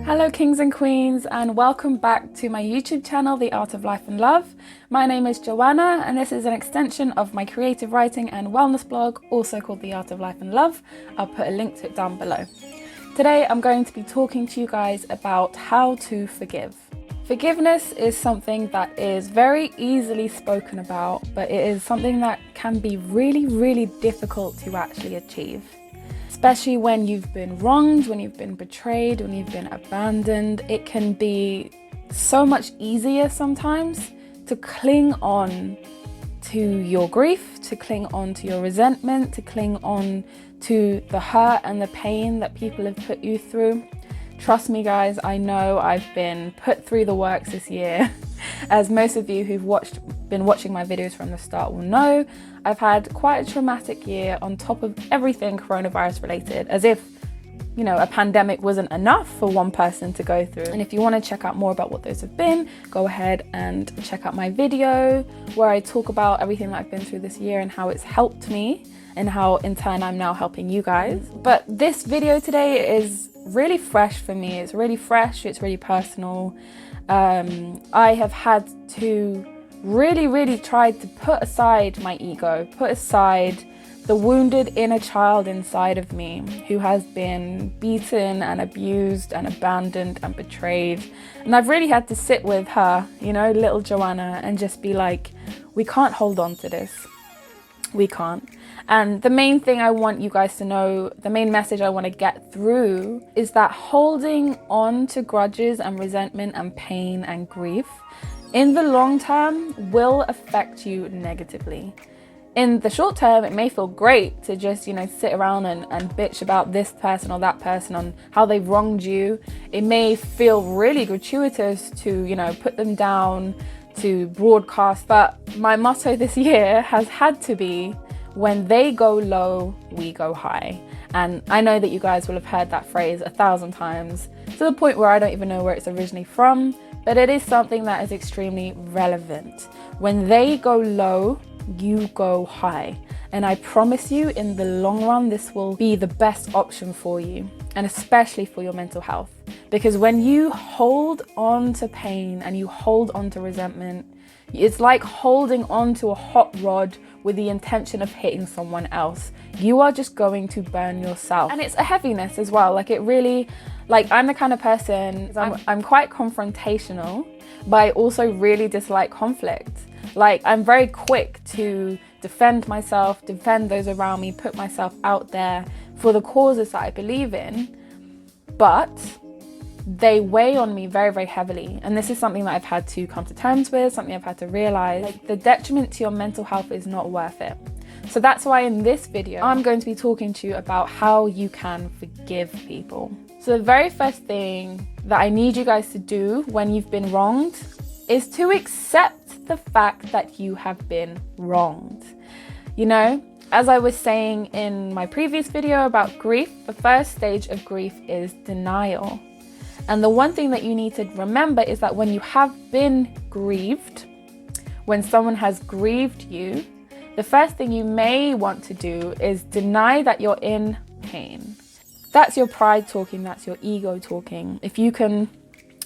Hello kings and queens, and welcome back to my YouTube channel, The Art of Life and Love. My name is Joanna and this is an extension of my creative writing and wellness blog, also called The Art of Life and Love. I'll put a link to it down below. Today I'm going to be talking to you guys about how to forgive. Forgiveness is something that is very easily spoken about, but it is something that can be really difficult to actually achieve. Especially when you've been wronged, when you've been betrayed, when you've been abandoned, it can be so much easier sometimes to cling on to your grief, to cling on to your resentment, to cling on to the hurt and the pain that people have put you through. Trust me guys, I know I've been put through the works this year. As most of you who've been watching my videos from the start will know, I've had quite a traumatic year on top of everything coronavirus related, as if, you know, a pandemic wasn't enough for one person to go through. And if you want to check out more about what those have been, go ahead and check out my video where I talk about everything that I've been through this year and how it's helped me and how in turn I'm now helping you guys. But this video today is really fresh for me. It's really fresh, it's really personal. I have had to really try to put aside my ego, put aside the wounded inner child inside of me who has been beaten and abused and abandoned and betrayed. And I've really had to sit with her, you know, little Joanna, and just be like, we can't hold on to this. We can't. And the main thing I want you guys to know, the main message I want to get through is that holding on to grudges and resentment and pain and grief in the long term will affect you negatively. In the short term, it may feel great to just, you know, sit around and bitch about this person or that person on how they've wronged you. It may feel really gratuitous to, you know, put them down, to broadcast. But my motto this year has had to be, when they go low, we go high. And I know that you guys will have heard that phrase 1,000 times, to the point where I don't even know where it's originally from, but it is something that is extremely relevant. When they go low, you go high. And I promise you, in the long run, this will be the best option for you, and especially for your mental health. Because when you hold on to pain and you hold on to resentment, it's like holding on to a hot rod with the intention of hitting someone else. You are just going to burn yourself. And it's a heaviness as well. Like, it really, like, I'm the kind of person, I'm quite confrontational, but I also really dislike conflict. Like, I'm very quick to defend myself, defend those around me, put myself out there for the causes that I believe in, but they weigh on me very heavily. And this is something that I've had to come to terms with, something I've had to realize. Like, the detriment to your mental health is not worth it. So that's why in this video, I'm going to be talking to you about how you can forgive people. So the very first thing that I need you guys to do when you've been wronged is to accept the fact that you have been wronged. You know, as I was saying in my previous video about grief, the first stage of grief is denial. And the one thing that you need to remember is that when you have been grieved, when someone has grieved you, the first thing you may want to do is deny that you're in pain. That's your pride talking, that's your ego talking. If you can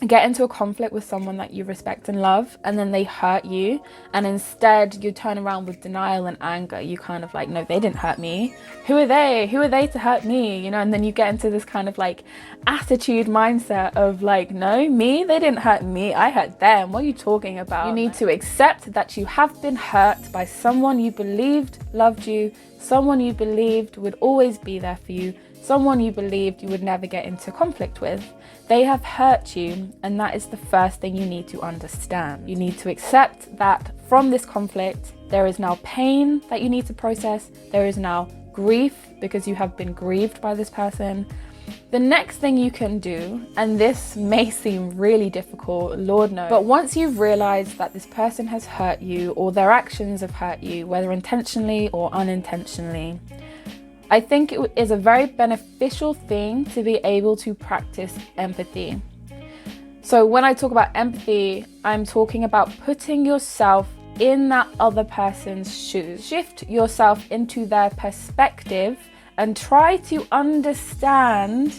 get into a conflict with someone that you respect and love, and then they hurt you, and instead you turn around with denial and anger, you kind of like, no, they didn't hurt me. Who are they to hurt me? You know, and then you get into this kind of like attitude mindset of like, no, me, they didn't hurt me, I hurt them. What are you talking about? You need to accept that you have been hurt by someone you believed loved you, someone you believed would always be there for you, someone you believed you would never get into conflict with. They have hurt you, and that is the first thing you need to understand. You need to accept that from this conflict, there is now pain that you need to process. There is now grief because you have been grieved by this person. The next thing you can do, and this may seem really difficult, Lord knows, but once you've realized that this person has hurt you or their actions have hurt you, whether intentionally or unintentionally, I think it is a very beneficial thing to be able to practice empathy. So when I talk about empathy, I'm talking about putting yourself in that other person's shoes. Shift yourself into their perspective and try to understand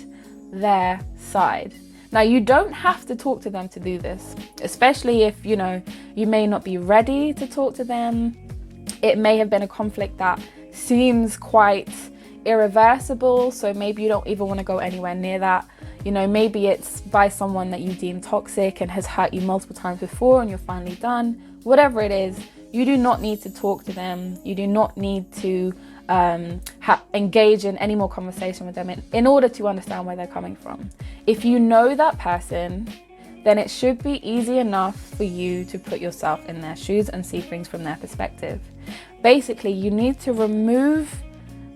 their side. Now, you don't have to talk to them to do this, especially if, you know, you may not be ready to talk to them. It may have been a conflict that seems quite irreversible, so maybe you don't even want to go anywhere near that. You know, maybe it's by someone that you deem toxic and has hurt you multiple times before and you're finally done. Whatever it is, you do not need to talk to them. You do not need to engage in any more conversation with them in order to understand where they're coming from. If you know that person, then it should be easy enough for you to put yourself in their shoes and see things from their perspective. Basically, you need to remove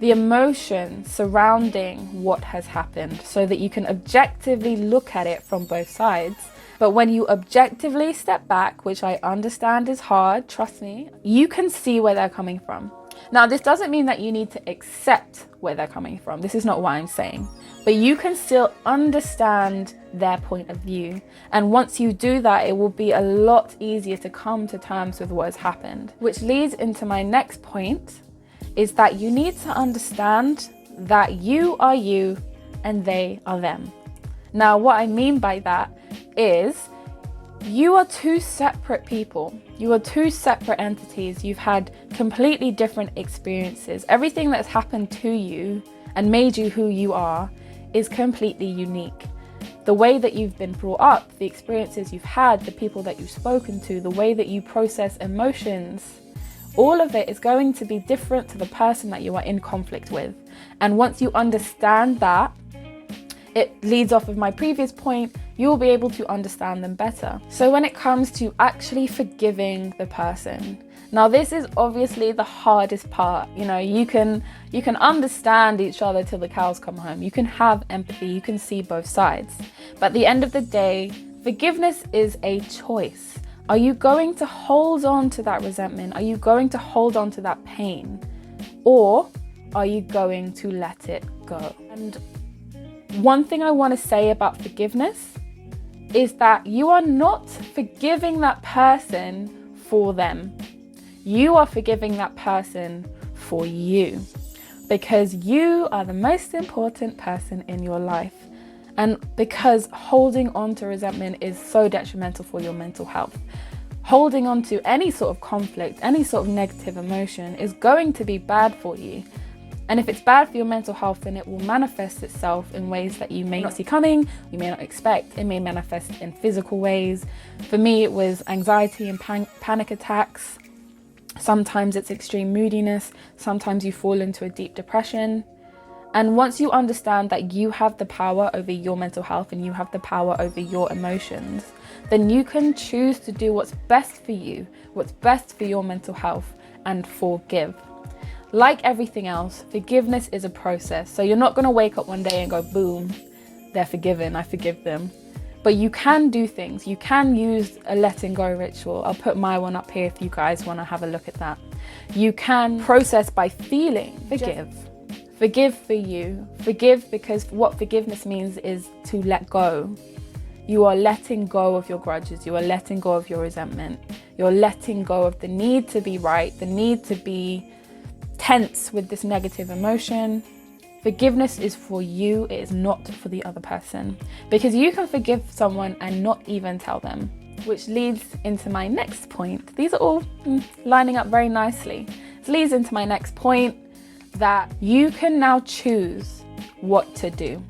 the emotion surrounding what has happened so that you can objectively look at it from both sides. But when you objectively step back, which I understand is hard, trust me, you can see where they're coming from. Now, this doesn't mean that you need to accept where they're coming from. This is not what I'm saying. But you can still understand their point of view. And once you do that, it will be a lot easier to come to terms with what has happened. Which leads into my next point, is that you need to understand that you are you and they are them. Now, what I mean by that is you are two separate people. You are two separate entities. You've had completely different experiences. Everything that's happened to you and made you who you are is completely unique. The way that you've been brought up, the experiences you've had, the people that you've spoken to, the way that you process emotions, all of it is going to be different to the person that you are in conflict with. And once you understand that, it leads off of my previous point, you'll be able to understand them better. So when it comes to actually forgiving the person, now this is obviously the hardest part. You know, you can understand each other till the cows come home. You can have empathy, you can see both sides. But at the end of the day, forgiveness is a choice. Are you going to hold on to that resentment? Are you going to hold on to that pain? Or are you going to let it go? And one thing I want to say about forgiveness is that you are not forgiving that person for them. You are forgiving that person for you, because you are the most important person in your life. And because holding on to resentment is so detrimental for your mental health. Holding on to any sort of conflict, any sort of negative emotion is going to be bad for you. And if it's bad for your mental health, then it will manifest itself in ways that you may not see coming, you may not expect. It may manifest in physical ways. For me, it was anxiety and panic attacks. Sometimes it's extreme moodiness. Sometimes you fall into a deep depression. And once you understand that you have the power over your mental health and you have the power over your emotions, then you can choose to do what's best for you, what's best for your mental health, and forgive. Like everything else, forgiveness is a process. So you're not going to wake up one day and go, boom, they're forgiven, I forgive them. But you can do things. You can use a letting go ritual. I'll put my one up here if you guys want to have a look at that. You can process by feeling. Forgive. Forgive for you. Forgive because what forgiveness means is to let go. You are letting go of your grudges. You are letting go of your resentment. You're letting go of the need to be right, the need to be tense with this negative emotion. Forgiveness is for you, it is not for the other person. Because you can forgive someone and not even tell them. Which leads into my next point. These are all lining up very nicely. This leads into my next point, that you can now choose what to do.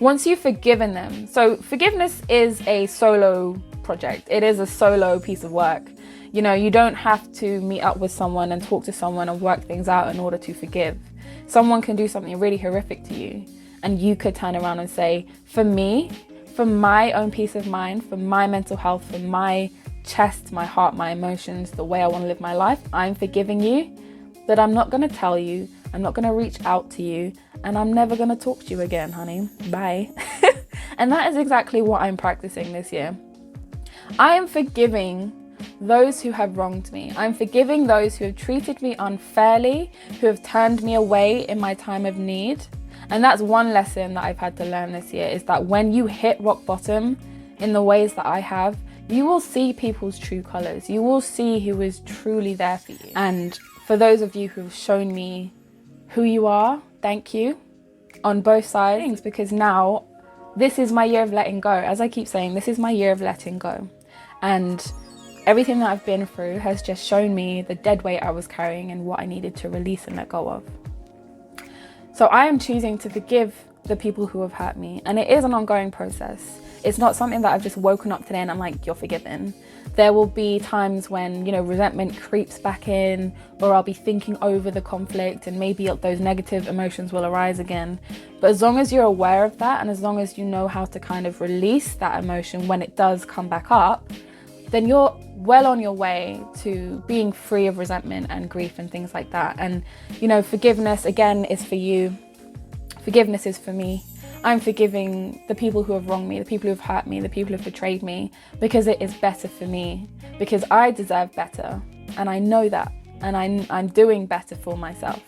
Once you've forgiven them, so forgiveness is a solo project. It is a solo piece of work. You know, you don't have to meet up with someone and talk to someone and work things out in order to forgive. Someone can do something really horrific to you and you could turn around and say, for me, for my own peace of mind, for my mental health, for my chest, my heart, my emotions, the way I want to live my life, I'm forgiving you, but I'm not going to tell you, I'm not going to reach out to you, and I'm never going to talk to you again, honey. Bye. And that is exactly what I'm practicing this year. I am forgiving those who have wronged me. I'm forgiving those who have treated me unfairly, who have turned me away in my time of need. And that's one lesson that I've had to learn this year, is that when you hit rock bottom in the ways that I have, you will see people's true colors. You will see who is truly there for you. And for those of you who have shown me who you are, thank you, on both sides, because now this is my year of letting go. As I keep saying, this is my year of letting go. And everything that I've been through has just shown me the dead weight I was carrying and what I needed to release and let go of. So I am choosing to forgive the people who have hurt me. And it is an ongoing process. It's not something that I've just woken up today and I'm like, you're forgiven. There will be times when, resentment creeps back in, or I'll be thinking over the conflict and maybe those negative emotions will arise again. But as long as you're aware of that, and as long as you know how to kind of release that emotion when it does come back up, then you're well on your way to being free of resentment and grief and things like that. And, forgiveness, again, is for you. Forgiveness is for me. I'm forgiving the people who have wronged me, the people who have hurt me, the people who have betrayed me, because it is better for me, because I deserve better. And I know that, and I'm doing better for myself.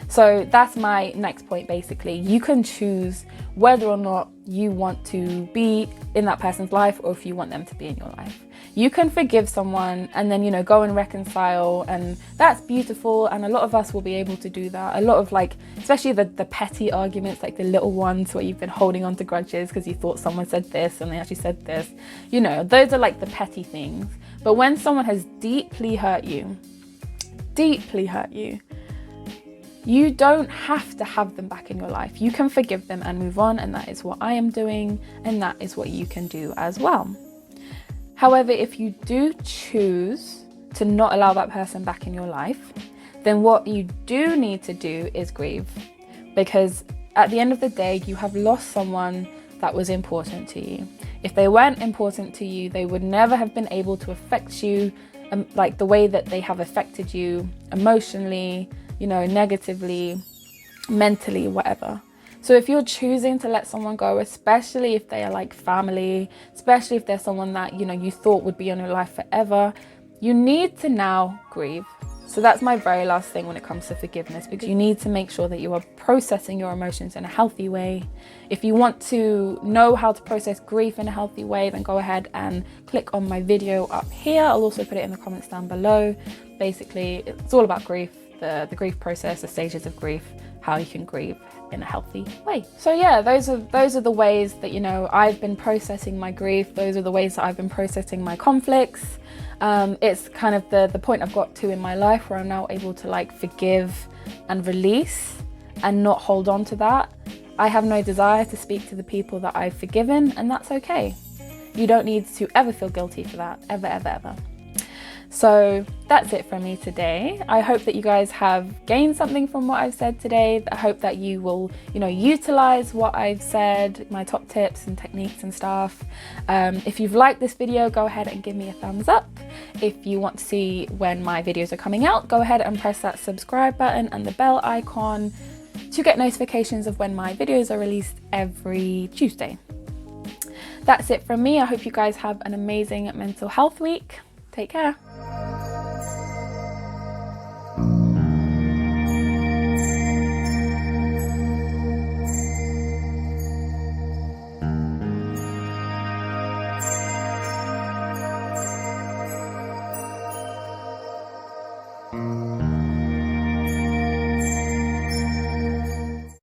So that's my next point, basically. You can choose whether or not you want to be in that person's life or if you want them to be in your life. You can forgive someone and then, go and reconcile, and that's beautiful. And a lot of us will be able to do that. A lot of especially the petty arguments, like the little ones where you've been holding on to grudges because you thought someone said this and they actually said this, those are like the petty things. But when someone has deeply hurt you, you don't have to have them back in your life. You can forgive them and move on, and that is what I am doing, and that is what you can do as well. However, if you do choose to not allow that person back in your life, then what you do need to do is grieve. Because at the end of the day, you have lost someone that was important to you. If they weren't important to you, they would never have been able to affect you like the way that they have affected you emotionally, negatively, mentally, whatever. So if you're choosing to let someone go, especially if they are like family, especially if they're someone that, you thought would be in your life forever, you need to now grieve. So that's my very last thing when it comes to forgiveness, because you need to make sure that you are processing your emotions in a healthy way. If you want to know how to process grief in a healthy way, then go ahead and click on my video up here. I'll also put it in the comments down below. Basically, it's all about grief, the grief process, the stages of grief, how you can grieve in a healthy way. So yeah, those are the ways that I've been processing my grief. Those are the ways that I've been processing my conflicts. It's kind of the point I've got to in my life where I'm now able to forgive and release and not hold on to that. I have no desire to speak to the people that I've forgiven, and that's okay. You don't need to ever feel guilty for that, ever, ever, ever. So that's it from me today. I hope that you guys have gained something from what I've said today. I hope that you will, utilize what I've said, my top tips and techniques and stuff. If you've liked this video, go ahead and give me a thumbs up. If you want to see when my videos are coming out, go ahead and press that subscribe button and the bell icon to get notifications of when my videos are released every Tuesday. That's it from me. I hope you guys have an amazing mental health week. Take care.